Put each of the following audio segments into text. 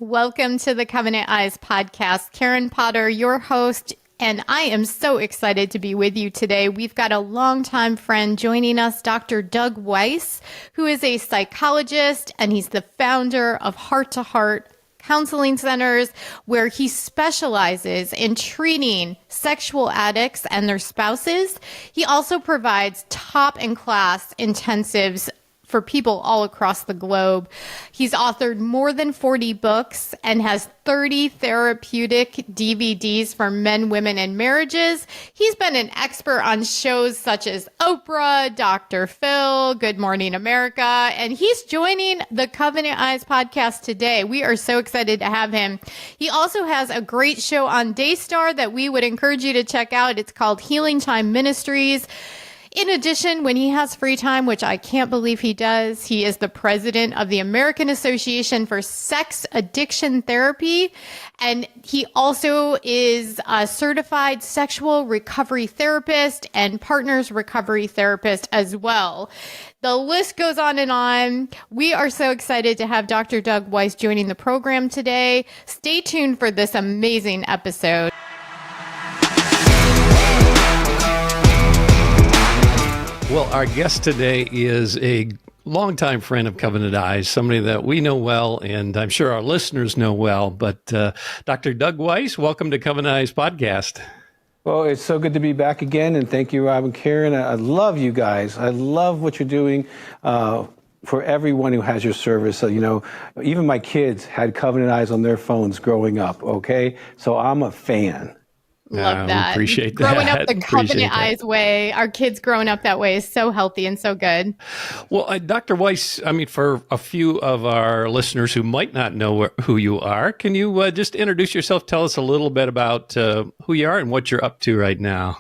Welcome to the Covenant Eyes podcast. Karen Potter, your host, and I am so excited to be with you today. We've got a longtime friend joining us, Dr. Doug Weiss, who is a psychologist, and he's the founder of Heart to Heart counseling centers, where he specializes in treating sexual addicts and their spouses. He also provides top-in-class intensives for people all across the globe. He's authored more than 40 books and has 30 therapeutic DVDs for men, women, and marriages. He's been an expert on shows such as Oprah, Dr. Phil, Good Morning America, and he's joining the Covenant Eyes podcast today. We are so excited to have him. He also has a great show on Daystar that we would encourage you to check out. It's called Healing Time Ministries. In addition, when he has free time, which I can't believe he does, he is the president of the American Association for Sex Addiction Therapy. And he also is a certified sexual recovery therapist and partners recovery therapist as well. The list goes on and on. We are so excited to have Dr. Doug Weiss joining the program today. Stay tuned for this amazing episode. Well, our guest today is a longtime friend of Covenant Eyes, somebody that we know well, and I'm sure our listeners know well. But Dr. Doug Weiss, welcome to Covenant Eyes podcast. Well, it's so good to be back again, and thank you, Rob and Karen. I love you guys. I love what you're doing for everyone who has your service. So, even my kids had Covenant Eyes on their phones growing up, okay? So I'm a fan. Love that. Appreciate that. Growing up the Covenant Eyes way, our kids growing up that way is so healthy and so good. Well, Dr. Weiss, for a few of our listeners who might not know who you are, can you just introduce yourself? Tell us a little bit about who you are and what you're up to right now.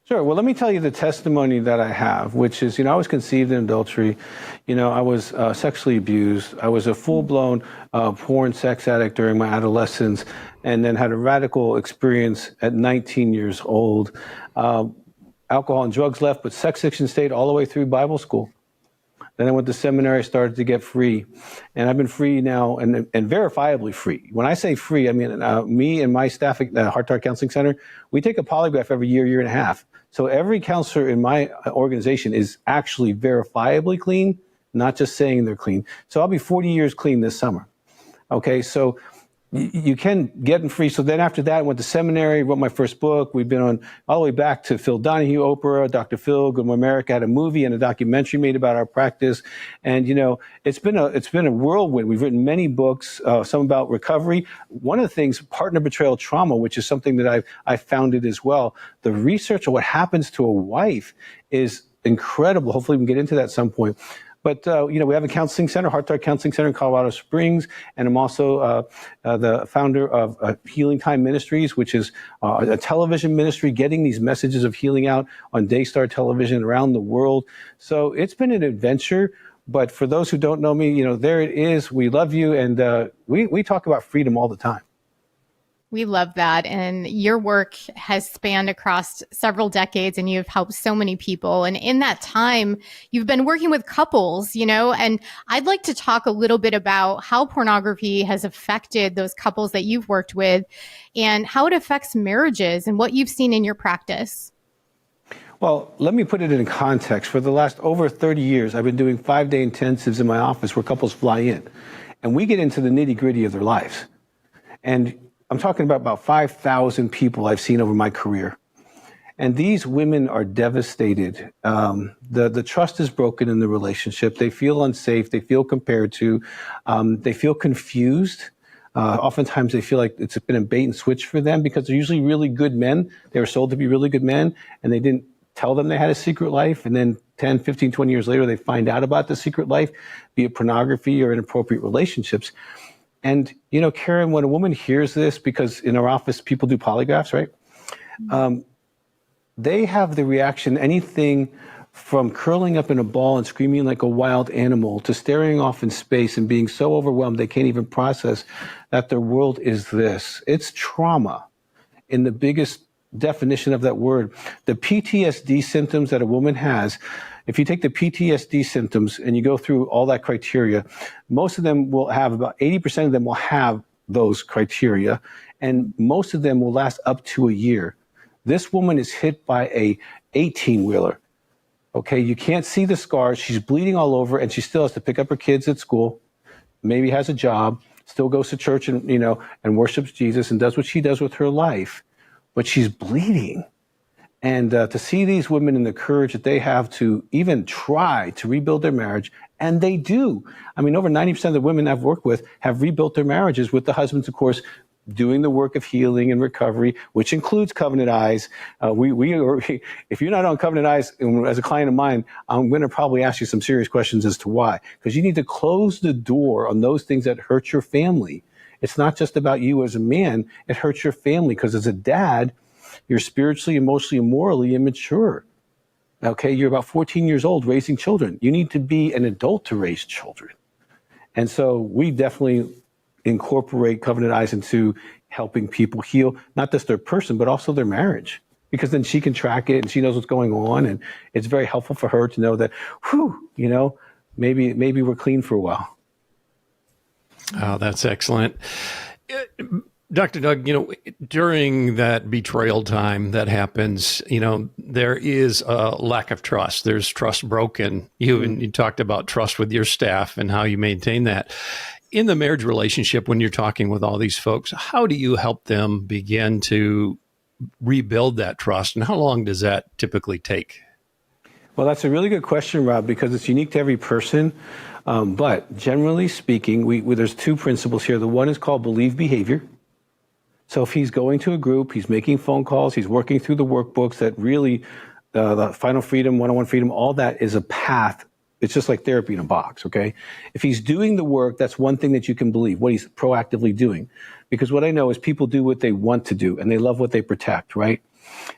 Sure. Well, let me tell you the testimony that I have, which is, I was conceived in adultery. I was sexually abused. I was a full-blown porn sex addict during my adolescence, and then had a radical experience at 19 years old. Alcohol and drugs left, but sex addiction stayed all the way through Bible school. Then I went to seminary, started to get free, and I've been free now, and verifiably free. When I say free, I mean me and my staff at the Heart to Heart Counseling Center, we take a polygraph every year and a half. So every counselor in my organization is actually verifiably clean, not just saying they're clean. So I'll be 40 years clean this summer. Okay, so you can get them free. So then after that, I went to seminary, wrote my first book. We've been on all the way back to Phil Donahue, Oprah, Dr. Phil, Good Morning America, had a movie and a documentary made about our practice. And, it's been a whirlwind. We've written many books, some about recovery. One of the things, partner betrayal trauma, which is something that I founded as well. The research of what happens to a wife is incredible. Hopefully we can get into that at some point. But, we have a counseling center, Heart to Heart Counseling Center in Colorado Springs, and I'm also the founder of Healing Time Ministries, which is a television ministry getting these messages of healing out on Daystar television around the world. So it's been an adventure, but for those who don't know me, there it is. We love you, and we talk about freedom all the time. We love that. And your work has spanned across several decades, and you've helped so many people. And in that time, you've been working with couples, and I'd like to talk a little bit about how pornography has affected those couples that you've worked with and how it affects marriages and what you've seen in your practice. Well, let me put it in context. For the last over 30 years, I've been doing 5-day intensives in my office where couples fly in, and we get into the nitty-gritty of their lives. And I'm talking about 5,000 people I've seen over my career. And these women are devastated. The trust is broken in the relationship. They feel unsafe. They feel compared to. They feel confused. Oftentimes they feel like it's been a bait and switch for them because they're usually really good men. They were sold to be really good men, and they didn't tell them they had a secret life. And then 10, 15, 20 years later, they find out about the secret life, be it pornography or inappropriate relationships. And, Karen, when a woman hears this, because in our office, people do polygraphs, right? They have the reaction, anything from curling up in a ball and screaming like a wild animal to staring off in space and being so overwhelmed they can't even process that their world is this. It's trauma in the biggest definition of that word. The PTSD symptoms that a woman has, if you take the PTSD symptoms and you go through all that criteria, most of them will have, about 80% of them will have those criteria, and most of them will last up to a year. This woman is hit by a 18-wheeler. Okay, you can't see the scars. She's bleeding all over, and she still has to pick up her kids at school, maybe has a job, still goes to church and, and worships Jesus and does what she does with her life, but she's bleeding. And to see these women and the courage that they have to even try to rebuild their marriage, and they do. I mean, over 90% of the women I've worked with have rebuilt their marriages, with the husbands, of course, doing the work of healing and recovery, which includes Covenant Eyes. If you're not on Covenant Eyes, as a client of mine, I'm going to probably ask you some serious questions as to why. Because you need to close the door on those things that hurt your family. It's not just about you as a man. It hurts your family, because as a dad, you're spiritually, emotionally, and morally immature. Okay, you're about 14 years old raising children. You need to be an adult to raise children. And so we definitely incorporate Covenant Eyes into helping people heal, not just their person, but also their marriage, because then she can track it and she knows what's going on. And it's very helpful for her to know that, maybe we're clean for a while. Oh, that's excellent. Dr. Doug, during that betrayal time that happens, there is a lack of trust. There's trust broken. You talked about trust with your staff and how you maintain that. In the marriage relationship, when you're talking with all these folks, how do you help them begin to rebuild that trust, and how long does that typically take? Well, that's a really good question, Rob, because it's unique to every person. But generally speaking, there's two principles here. The one is called believe behavior. So if he's going to a group, he's making phone calls, he's working through the workbooks, that really, the Final Freedom, One-on-One Freedom, all that is a path. It's just like therapy in a box, okay? If he's doing the work, that's one thing that you can believe, what he's proactively doing. Because what I know is people do what they want to do, and they love what they protect, right?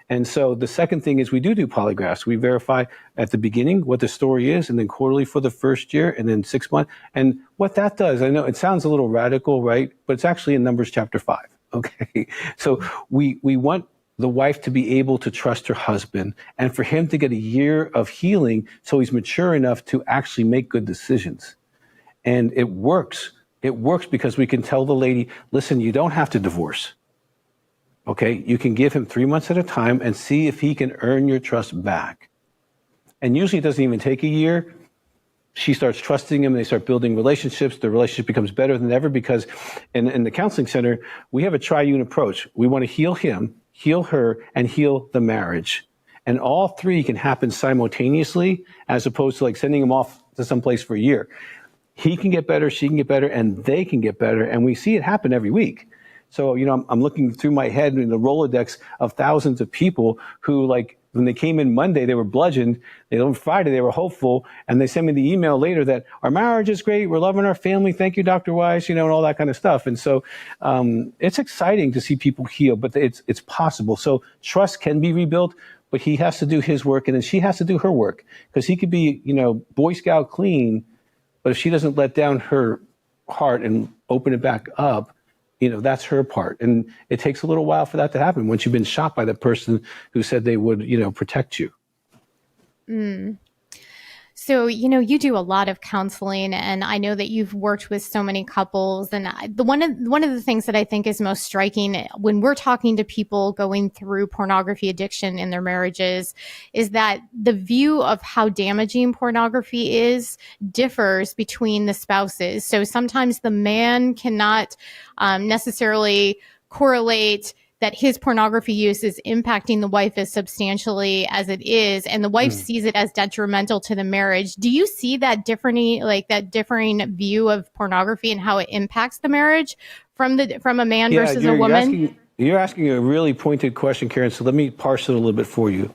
And so the second thing is we do polygraphs. We verify at the beginning what the story is, and then quarterly for the first year, and then 6 months. And what that does, I know it sounds a little radical, right? But it's actually in Numbers chapter 5, okay? So we want the wife to be able to trust her husband, and for him to get a year of healing so he's mature enough to actually make good decisions. And it works. It works because we can tell the lady, listen, you don't have to divorce. Okay, you can give him 3 months at a time and see if he can earn your trust back. And usually it doesn't even take a year. She starts trusting him, they start building relationships. The relationship becomes better than ever, because in the counseling center, we have a triune approach. We want to heal him, heal her, and heal the marriage. And all three can happen simultaneously, as opposed to like sending him off to someplace for a year. He can get better, she can get better, and they can get better. And we see it happen every week. So, I'm looking through my head in the Rolodex of thousands of people who, like, when they came in Monday, they were bludgeoned. On Friday, they were hopeful. And they sent me the email later that our marriage is great. We're loving our family. Thank you, Dr. Weiss, and all that kind of stuff. And so it's exciting to see people heal, but it's possible. So trust can be rebuilt, but he has to do his work, and then she has to do her work, because he could be, Boy Scout clean, but if she doesn't let down her heart and open it back up, that's her part. And it takes a little while for that to happen once you've been shot by the person who said they would, protect you. So, you do a lot of counseling, and I know that you've worked with so many couples. And one of the things that I think is most striking when we're talking to people going through pornography addiction in their marriages is that the view of how damaging pornography is differs between the spouses. So sometimes the man cannot necessarily correlate that his pornography use is impacting the wife as substantially as it is, and the wife sees it as detrimental to the marriage. Do you see that differing view of pornography and how it impacts the marriage from a man versus a woman? You're asking a really pointed question, Karen, so let me parse it a little bit for you.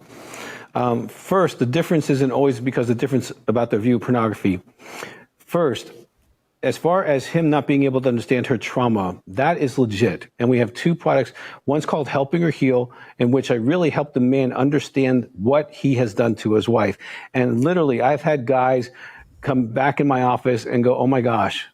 First, the difference isn't always because the difference about their view of pornography. First, as far as him not being able to understand her trauma, that is legit. And we have two products. One's called Helping Her Heal, in which I really help the man understand what he has done to his wife. And literally, I've had guys come back in my office and go, oh my gosh,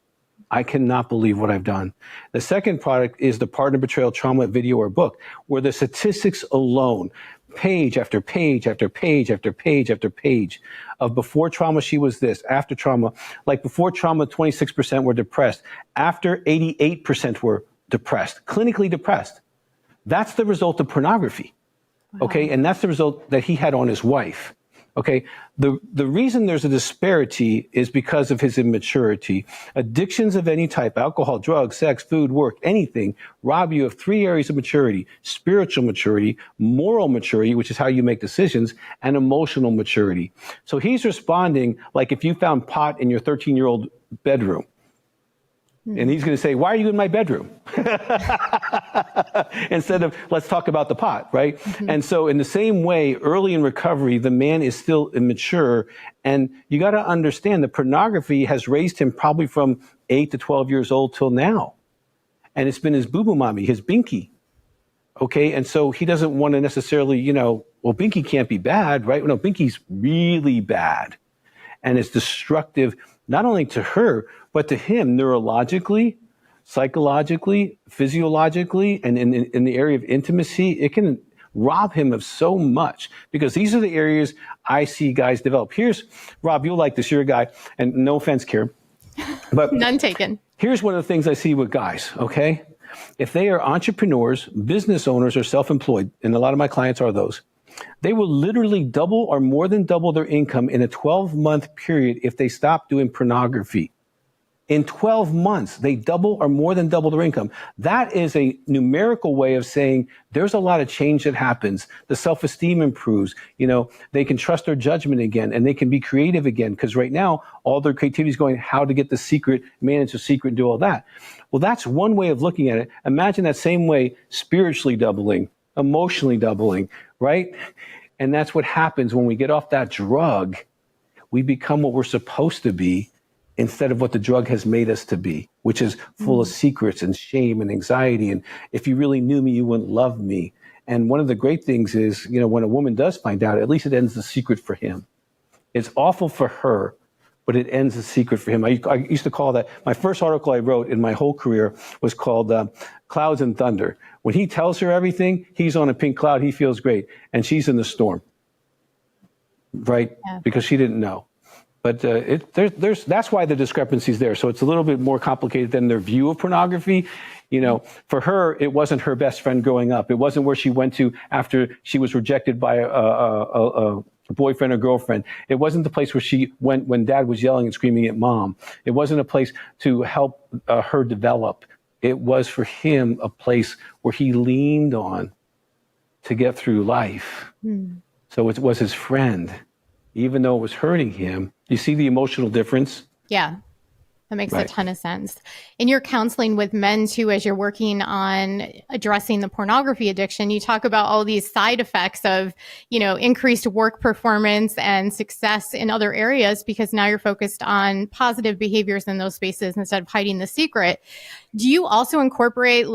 I cannot believe what I've done. The second product is the Partner Betrayal Trauma video or book, where the statistics alone, page after page after page after page after page of before trauma, she was this, after trauma. Like before trauma, 26% were depressed. After, 88% were depressed, clinically depressed. That's the result of pornography. Okay, and that's the result that he had on his wife. Okay, the reason there's a disparity is because of his immaturity. Addictions of any type, alcohol, drugs, sex, food, work, anything, rob you of three areas of maturity: spiritual maturity, moral maturity, which is how you make decisions, and emotional maturity. So he's responding like if you found pot in your 13-year-old bedroom. And he's going to say, why are you in my bedroom? Instead of, let's talk about the pot, right? Mm-hmm. And so in the same way, early in recovery, the man is still immature. And you got to understand that pornography has raised him probably from 8 to 12 years old till now. And it's been his boo-boo mommy, his binky. Okay, and so he doesn't want to necessarily, well, binky can't be bad, right? No, binky's really bad. And it's destructive, not only to her, but to him neurologically, psychologically, physiologically, and in the area of intimacy. It can rob him of so much, because these are the areas I see guys develop. Here's, Rob, you'll like this, you're a guy, and no offense, Karen, but none taken. Here's one of the things I see with guys, okay? If they are entrepreneurs, business owners, or self-employed, and a lot of my clients are those, they will literally double or more than double their income in a 12-month period if they stop doing pornography. In 12 months, they double or more than double their income. That is a numerical way of saying there's a lot of change that happens. The self-esteem improves. They can trust their judgment again, and they can be creative again. Because right now, all their creativity is going how to get the secret, manage the secret, and do all that. Well, that's one way of looking at it. Imagine that same way spiritually doubling, emotionally doubling, right? And that's what happens when we get off that drug. We become what we're supposed to be, instead of what the drug has made us to be, which is full of secrets and shame and anxiety. And if you really knew me, you wouldn't love me. And one of the great things is, when a woman does find out, at least it ends the secret for him. It's awful for her, but it ends the secret for him. I used to call that, my first article I wrote in my whole career was called Clouds and Thunder. When he tells her everything, he's on a pink cloud, he feels great, and she's in the storm, right? Yeah. Because she didn't know. But that's why the discrepancy is there. So it's a little bit more complicated than their view of pornography. For her, it wasn't her best friend growing up. It wasn't where she went to after she was rejected by a boyfriend or girlfriend. It wasn't the place where she went when dad was yelling and screaming at mom. It wasn't a place to help her develop. It was for him a place where he leaned on to get through life. So it was his friend, even though it was hurting him. You see the emotional difference? Yeah. That makes a ton of sense. In your counseling with men too, as you're working on addressing the pornography addiction, you talk about all these side effects of, increased work performance and success in other areas, because now you're focused on positive behaviors in those spaces instead of hiding the secret. Do you also incorporate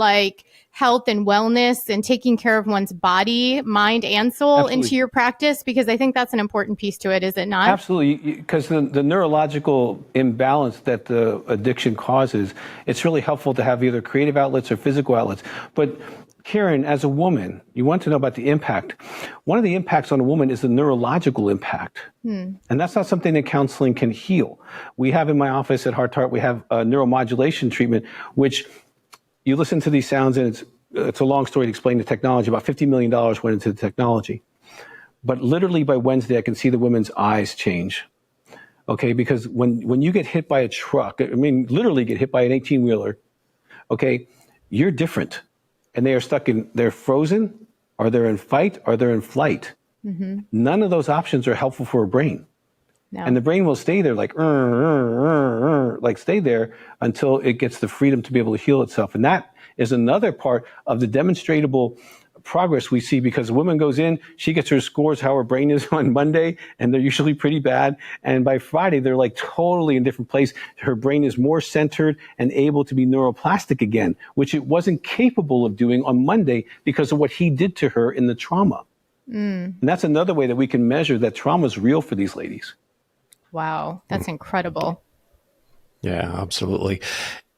health and wellness and taking care of one's body, mind, and soul Absolutely. Into your practice? Because I think that's an important piece to it, is it not? Absolutely, because the neurological imbalance that the addiction causes, it's really helpful to have either creative outlets or physical outlets. But Karen, as a woman, you want to know about the impact. One of the impacts on a woman is the neurological impact. And that's not something that counseling can heal. We have in my office at Heart to Heart, we have a neuromodulation treatment, which you listen to these sounds, and it's a long story to explain the technology. About $50 million went into the technology. But literally by Wednesday, I can see the women's eyes change. Okay, because when you get hit by a truck, literally get hit by an 18-wheeler, okay, you're different. And they are they're frozen, or they're in fight, or they're in flight. None of those options are helpful for a brain. No. And the brain will stay there stay there until it gets the freedom to be able to heal itself. And that is another part of the demonstratable progress we see, because a woman goes in, she gets her scores, how her brain is on Monday, and they're usually pretty bad. And by Friday, they're totally in a different place. Her brain is more centered and able to be neuroplastic again, which it wasn't capable of doing on Monday because of what he did to her in the trauma. And that's another way that we can measure that trauma is real for these ladies. Wow, that's incredible. Yeah, absolutely.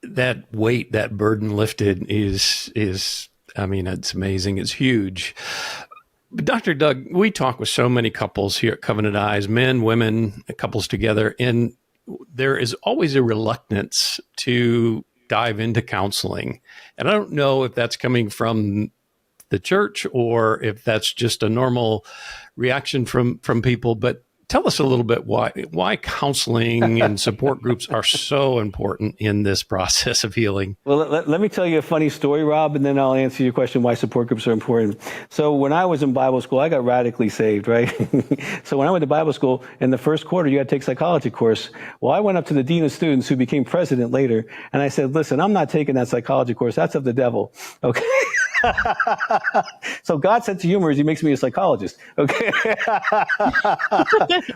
That weight, that burden lifted is it's amazing. It's huge. But Dr. Doug, we talk with so many couples here at Covenant Eyes, men, women, couples together, and there is always a reluctance to dive into counseling. And I don't know if that's coming from the church or if that's just a normal reaction from people, but tell us a little bit why counseling and support groups are so important in this process of healing. Well, let me tell you a funny story, Rob, and then I'll answer your question why support groups are important. So when I was in Bible school, I got radically saved, right? So when I went to Bible school, in the first quarter, you had to take a psychology course. Well, I went up to the dean of students who became president later, and I said, listen, I'm not taking that psychology course. That's of the devil, okay? So God's sense of humor is he makes me a psychologist, okay?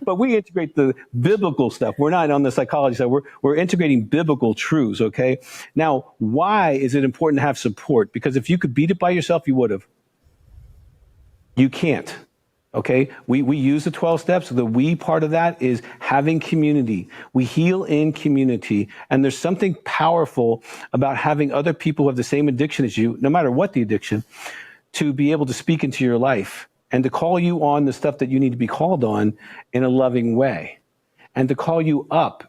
But we integrate the biblical stuff. We're not on the psychology side. We're integrating biblical truths, okay? Now, why is it important to have support? Because if you could beat it by yourself, you would have. You can't. Okay, we use the 12 steps. The we part of that is having community. We heal in community. And there's something powerful about having other people who have the same addiction as you, no matter what the addiction, to be able to speak into your life and to call you on the stuff that you need to be called on in a loving way and to call you up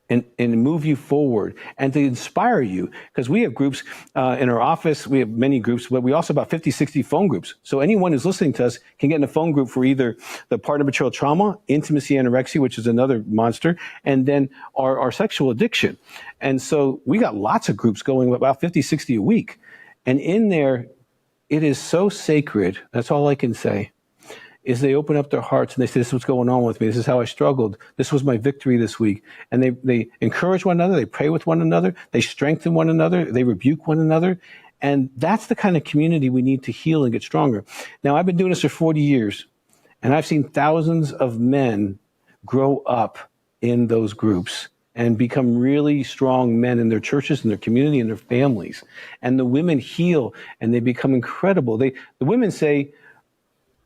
and move you forward and to inspire you. Because we have groups in our office, we have many groups, but we also have about 50, 60 phone groups. So anyone who's listening to us can get in a phone group for either the partner betrayal trauma, intimacy anorexia, which is another monster, and then our sexual addiction. And so we got lots of groups going, about 50, 60 a week. And in there, it is so sacred, that's all I can say, is they open up their hearts and they say, this is what's going on with me. This is how I struggled. This was my victory this week. And they encourage one another. They pray with one another. They strengthen one another. They rebuke one another. And that's the kind of community we need to heal and get stronger. Now, I've been doing this for 40 years, and I've seen thousands of men grow up in those groups and become really strong men in their churches, in their community, in their families. And the women heal, and they become incredible. The women say,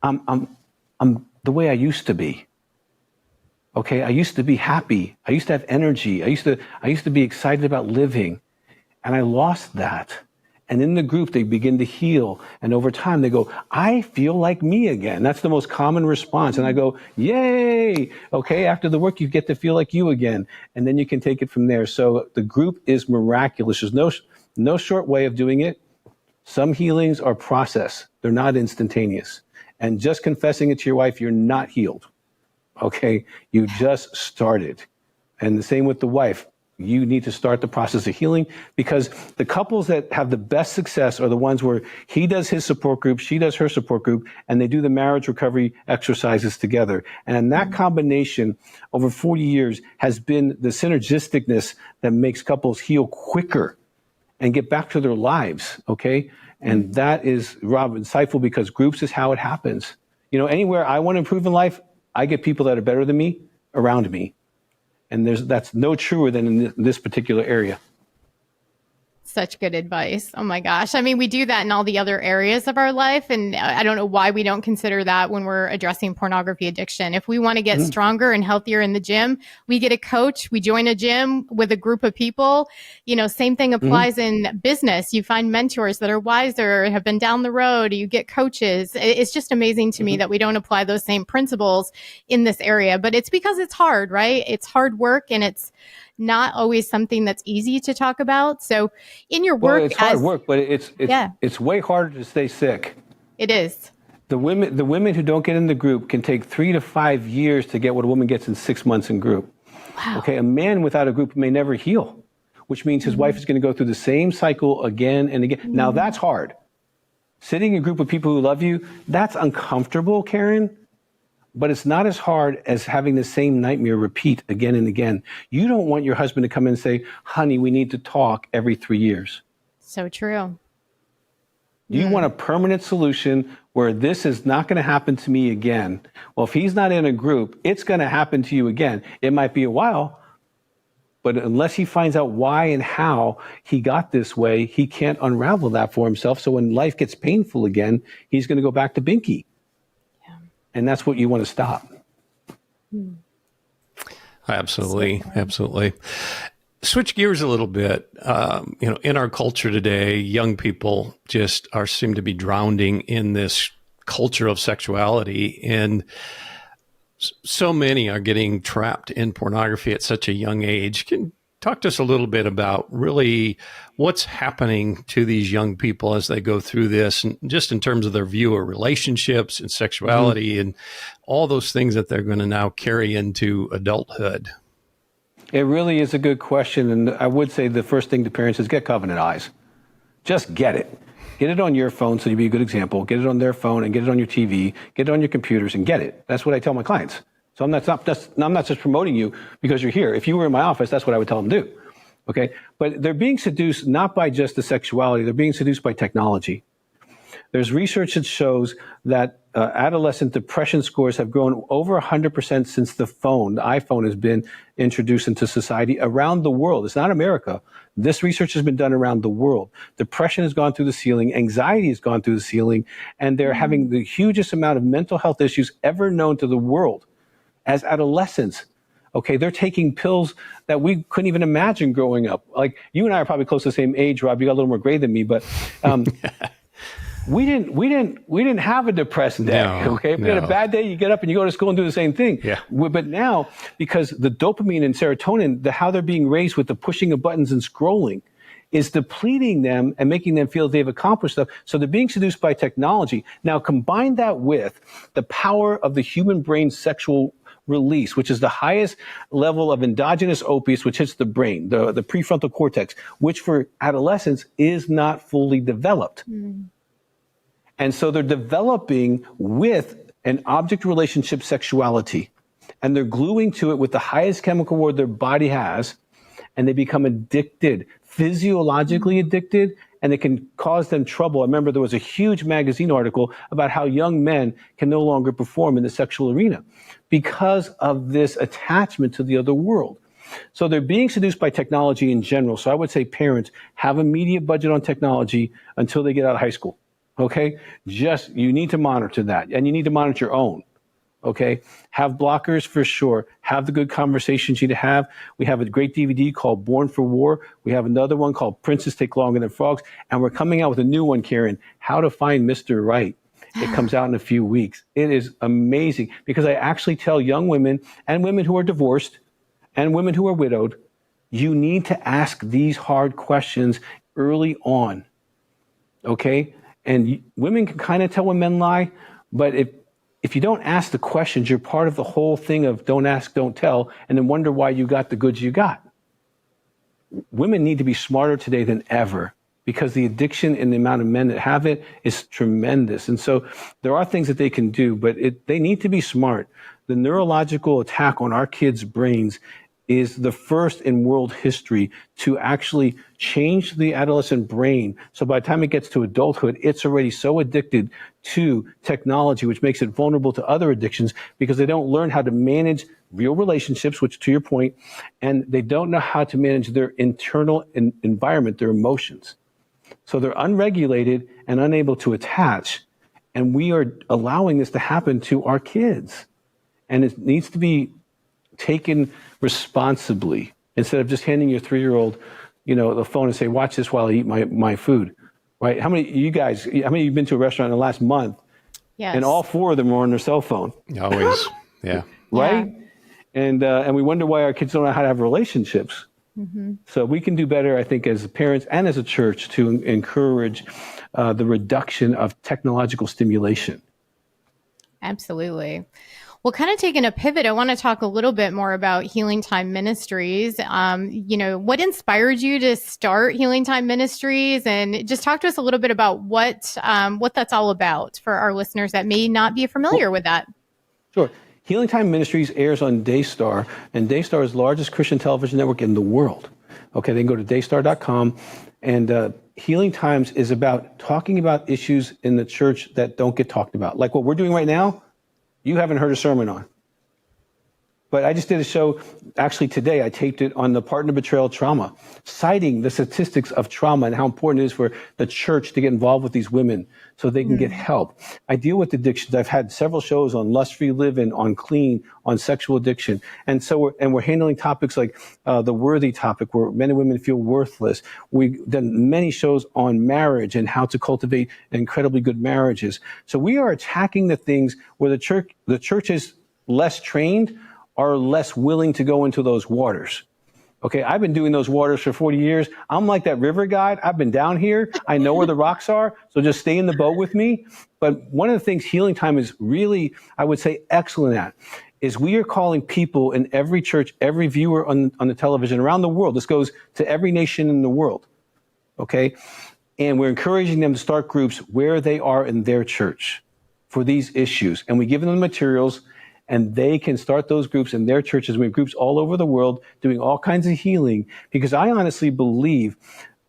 I'm the way I used to be. Okay, I used to be happy. I used to have energy. I used to be excited about living, and I lost that. And in the group, they begin to heal, and over time, they go, I feel like me again. That's the most common response. And I go, yay! Okay, after the work, you get to feel like you again, and then you can take it from there. So the group is miraculous. There's no short way of doing it. Some healings are process. They're not instantaneous. And just confessing it to your wife, you're not healed, okay? You just started. And the same with the wife. You need to start the process of healing because the couples that have the best success are the ones where he does his support group, she does her support group, and they do the marriage recovery exercises together. And that combination over 40 years has been the synergisticness that makes couples heal quicker and get back to their lives, okay? And that is, Rob, insightful because groups is how it happens. You know, anywhere I want to improve in life, I get people that are better than me around me. And that's no truer than in this particular area. Such good advice. Oh my gosh. I mean, we do that in all the other areas of our life. And I don't know why we don't consider that when we're addressing pornography addiction. If we want to get stronger and healthier in the gym, we get a coach, we join a gym with a group of people. You know, same thing applies in business. You find mentors that are wiser, have been down the road, you get coaches. It's just amazing to me that we don't apply those same principles in this area, but it's because it's hard, right? It's hard work and it's not always something that's easy to talk about. So in your work, it's hard work, but it's way harder to stay sick. It is. The women who don't get in the group can take 3 to 5 years to get what a woman gets in 6 months in group. Wow. Okay, a man without a group may never heal, which means his wife is going to go through the same cycle again and again. Now that's hard. Sitting in a group of people who love you, that's uncomfortable, Karen. But it's not as hard as having the same nightmare repeat again and again. You don't want your husband to come in and say, honey, we need to talk every 3 years. So true. You want a permanent solution where this is not going to happen to me again. Well, if he's not in a group, it's going to happen to you again. It might be a while, but unless he finds out why and how he got this way, he can't unravel that for himself. So when life gets painful again, he's going to go back to Binky. And that's what you want to stop. Absolutely. Absolutely. Switch gears a little bit. In our culture today, young people just seem to be drowning in this culture of sexuality, and so many are getting trapped in pornography at such a young age. Can talk to us a little bit about really what's happening to these young people as they go through this, and just in terms of their view of relationships and sexuality and all those things that they're going to now carry into adulthood. It really is a good question. And I would say the first thing to parents is get Covenant Eyes. Just get it. Get it on your phone, so you'd be a good example. Get it on their phone and get it on your TV. Get it on your computers and get it. That's what I tell my clients. So I'm not just promoting you because you're here. If you were in my office, that's what I would tell them to do. Okay? But they're being seduced not by just the sexuality. They're being seduced by technology. There's research that shows that adolescent depression scores have grown over 100% since the iPhone has been introduced into society around the world. It's not America. This research has been done around the world. Depression has gone through the ceiling. Anxiety has gone through the ceiling. And they're having the hugest amount of mental health issues ever known to the world as adolescents. Okay, they're taking pills that we couldn't even imagine growing up. Like, you and I are probably close to the same age, Rob. You got a little more gray than me, but we didn't have a depressed day. No, okay, if you had a bad day, you get up and you go to school and do the same thing. Yeah. But now, because the dopamine and serotonin, how they're being raised with the pushing of buttons and scrolling, is depleting them and making them feel they've accomplished stuff. So they're being seduced by technology. Now combine that with the power of the human brain's sexual release, which is the highest level of endogenous opiates, which hits the brain, the prefrontal cortex, which for adolescents is not fully developed. And so they're developing with an object relationship sexuality, and they're gluing to it with the highest chemical reward their body has, and they become addicted, physiologically addicted, and it can cause them trouble. I remember there was a huge magazine article about how young men can no longer perform in the sexual arena because of this attachment to the other world. So they're being seduced by technology in general. So I would say parents, have a media budget on technology until they get out of high school. Okay? You need to monitor that, and you need to monitor your own. Okay? Have blockers for sure. Have the good conversations you need to have. We have a great DVD called Born for War. We have another one called Princes Take Longer Than Frogs. And we're coming out with a new one, Karen, How to Find Mr. Right. It comes out in a few weeks. It is amazing because I actually tell young women and women who are divorced and women who are widowed, you need to ask these hard questions early on. Okay? And women can kind of tell when men lie, but if you don't ask the questions, you're part of the whole thing of don't ask, don't tell, and then wonder why you got the goods you got. Women need to be smarter today than ever because the addiction and the amount of men that have it is tremendous. And so there are things that they can do, but they need to be smart. The neurological attack on our kids' brains is the first in world history to actually change the adolescent brain. So by the time it gets to adulthood, it's already so addicted to technology, which makes it vulnerable to other addictions because they don't learn how to manage real relationships, which to your point, and they don't know how to manage their internal environment, their emotions. So they're unregulated and unable to attach. And we are allowing this to happen to our kids. And it needs to be taken responsibly instead of just handing your 3-year-old, the phone and say, watch this while I eat my food, right? How many of you have been to a restaurant in the last month? Yes. And all 4 of them are on their cell phone. Always. Yeah. Right? Yeah. And we wonder why our kids don't know how to have relationships. Mm-hmm. So we can do better, I think, as parents and as a church to encourage the reduction of technological stimulation. Absolutely. Well, kind of taking a pivot, I want to talk a little bit more about Healing Time Ministries. What inspired you to start Healing Time Ministries? And just talk to us a little bit about what that's all about for our listeners that may not be familiar with that. Sure. Healing Time Ministries airs on Daystar, and Daystar is the largest Christian television network in the world. Okay, they can go to daystar.com, and Healing Times is about talking about issues in the church that don't get talked about. Like what we're doing right now, you haven't heard a sermon on. But I just did a show, actually today, I taped it on the partner betrayal trauma, citing the statistics of trauma and how important it is for the church to get involved with these women so they can get help. I deal with addictions. I've had several shows on lust-free living, on clean, on sexual addiction. And so we're handling topics like the worthy topic, where men and women feel worthless. We've done many shows on marriage and how to cultivate incredibly good marriages. So we are attacking the things where the church is less trained, are less willing to go into those waters. Okay, I've been doing those waters for 40 years. I'm like that river guide. I've been down here. I know where the rocks are, so just stay in the boat with me. But one of the things Healing Time is really, I would say, excellent at is we are calling people in every church, every viewer on the television around the world. This goes to every nation in the world, okay? And we're encouraging them to start groups where they are in their church for these issues. And we give them the materials, and they can start those groups in their churches. We have groups all over the world doing all kinds of healing, because I honestly believe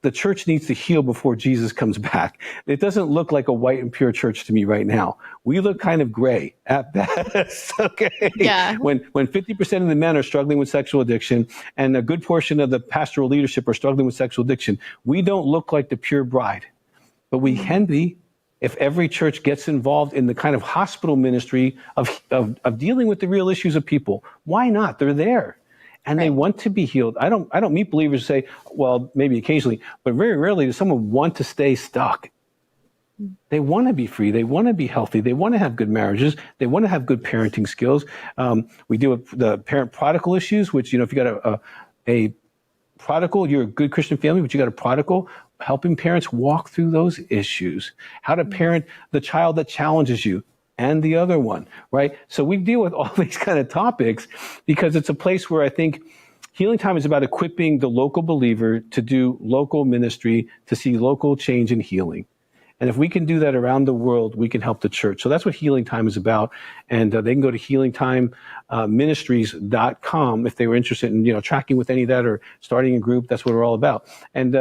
the church needs to heal before Jesus comes back. It doesn't look like a white and pure church to me right now. We look kind of gray at best, okay? Yeah. When 50% of the men are struggling with sexual addiction and a good portion of the pastoral leadership are struggling with sexual addiction, we don't look like the pure bride, but we can be. If every church gets involved in the kind of hospital ministry of dealing with the real issues of people, why not? They're there, and they want to be healed. I don't meet believers who say, well, maybe occasionally, but very rarely does someone want to stay stuck. They want to be free. They want to be healthy. They want to have good marriages. They want to have good parenting skills. We deal with the parent prodigal issues, which, if you got a prodigal, you're a good Christian family, but you got a prodigal, helping parents walk through those issues, how to parent the child that challenges you and the other one, right? So we deal with all these kind of topics because it's a place where I think Healing Time is about equipping the local believer to do local ministry, to see local change and healing. And if we can do that around the world, we can help the church. So that's what Healing Time is about. And they can go to Ministries.com if they were interested in, tracking with any of that or starting a group. That's what we're all about. And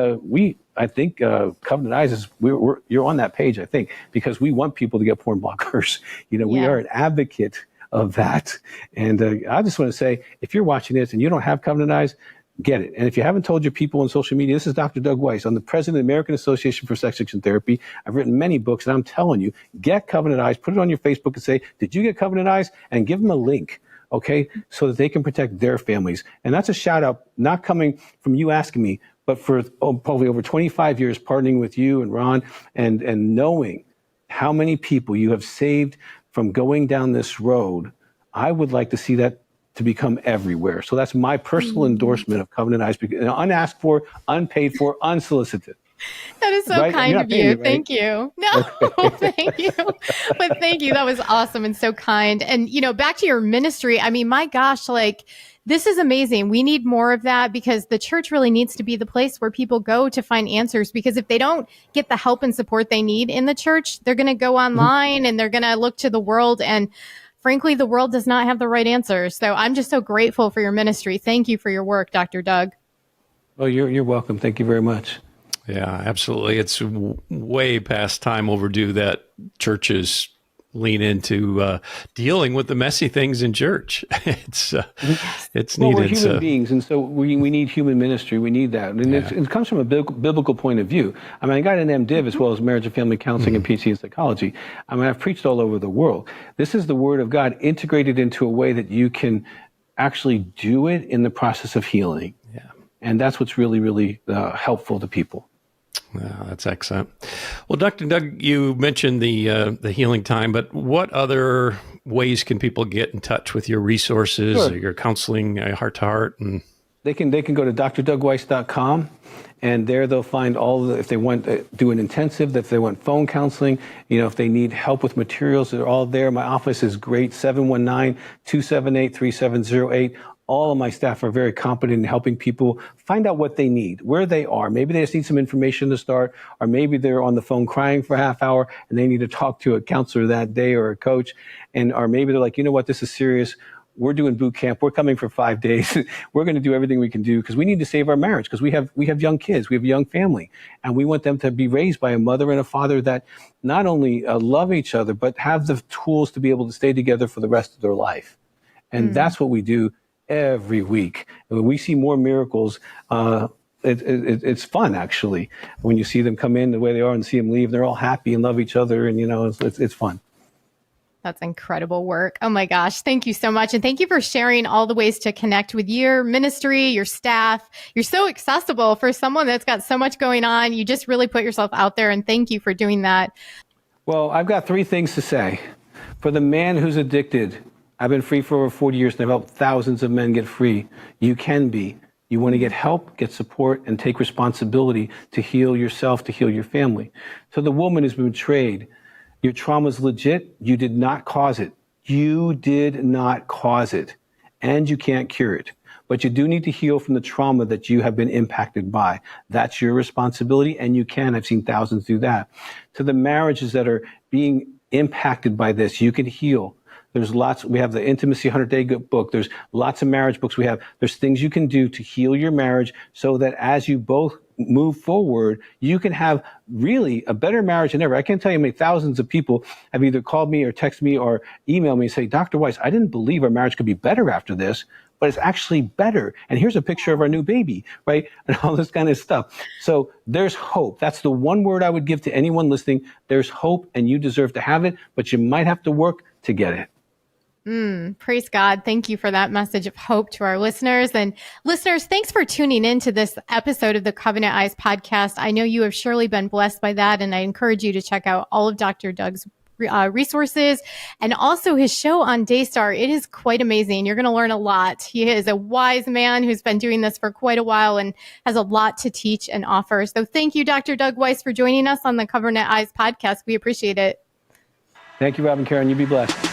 I think Covenant Eyes you're on that page, I think, because we want people to get porn blockers. We are an advocate of that. And I just want to say, if you're watching this and you don't have Covenant Eyes, get it. And if you haven't told your people on social media, this is Dr. Doug Weiss. I'm the president of the American Association for Sex Addiction Therapy. I've written many books, and I'm telling you, get Covenant Eyes, put it on your Facebook and say, did you get Covenant Eyes? And give them a link, okay, so that they can protect their families. And that's a shout out, not coming from you asking me, but for probably over 25 years partnering with you and Ron and knowing how many people you have saved from going down this road. I would like to see that to become everywhere. So that's my personal endorsement of Covenant Eyes, unasked for, unpaid for, unsolicited. That is so kind of you. Thank you. No, thank you. But thank you. That was awesome and so kind. And, back to your ministry. I mean, my gosh, this is amazing. We need more of that because the church really needs to be the place where people go to find answers, because if they don't get the help and support they need in the church, they're going to go online and they're going to look to the world. And frankly, the world does not have the right answers. So I'm just so grateful for your ministry. Thank you for your work, Dr. Doug. Oh, you're welcome. Thank you very much. Yeah, absolutely. It's way past time overdue that churches lean into dealing with the messy things in church. It's needed. Well, we're human beings, and so we need human ministry. We need that. And it comes from a biblical point of view. I mean, I got an MDiv as well as marriage and family counseling and PT and psychology. I mean, I've preached all over the world. This is the Word of God integrated into a way that you can actually do it in the process of healing. Yeah. And that's what's really, really helpful to people. Wow, that's excellent. Well, Dr. Doug, you mentioned the Healing Time, but what other ways can people get in touch with your resources, or your counseling, heart to heart? And they can go to drdougweiss.com, and there they'll find if they want to do an intensive, if they want phone counseling, if they need help with materials, they're all there. My office is great, 719-278-3708. All of my staff are very competent in helping people find out what they need, where they are. Maybe they just need some information to start, or maybe they're on the phone crying for a half hour and they need to talk to a counselor that day or a coach. Or maybe they're like, you know what, this is serious. We're doing boot camp. We're coming for 5 days. We're going to do everything we can do because we need to save our marriage, because we have young kids. We have a young family, and we want them to be raised by a mother and a father that not only love each other, but have the tools to be able to stay together for the rest of their life. And that's what we do every week. When we see more miracles, it's fun, actually, when you see them come in the way they are and see them leave. They're all happy and love each other, and it's fun. That's incredible work. Oh my gosh. Thank you so much. And thank you for sharing all the ways to connect with your ministry, your staff. You're so accessible for someone that's got so much going on. You just really put yourself out there, and thank you for doing that. Well, I've got 3 things to say. For the man who's addicted, I've been free for over 40 years, and I've helped thousands of men get free. You can be. You want to get help, get support, and take responsibility to heal yourself, to heal your family. So the woman who's been betrayed, your trauma is legit. You did not cause it. You did not cause it. And you can't cure it. But you do need to heal from the trauma that you have been impacted by. That's your responsibility, and you can. I've seen thousands do that. To the marriages that are being impacted by this, you can heal. There's lots. We have the Intimacy 100-Day book. There's lots of marriage books we have. There's things you can do to heal your marriage so that as you both move forward, you can have really a better marriage than ever. I can't tell you how many thousands of people have either called me or texted me or emailed me and say, Dr. Weiss, I didn't believe our marriage could be better after this, but it's actually better. And here's a picture of our new baby, right? And all this kind of stuff. So there's hope. That's the one word I would give to anyone listening. There's hope, and you deserve to have it, but you might have to work to get it. Praise God. Thank you for that message of hope to our listeners. And listeners, thanks for tuning in to this episode of the Covenant Eyes podcast. I know you have surely been blessed by that, and I encourage you to check out all of Dr. Doug's resources and also his show on Daystar. It is quite amazing. You're going to learn a lot. He is a wise man who's been doing this for quite a while and has a lot to teach and offer. So thank you, Dr. Doug Weiss, for joining us on the Covenant Eyes podcast. We appreciate it. Thank you, Rob and Karen. You be blessed.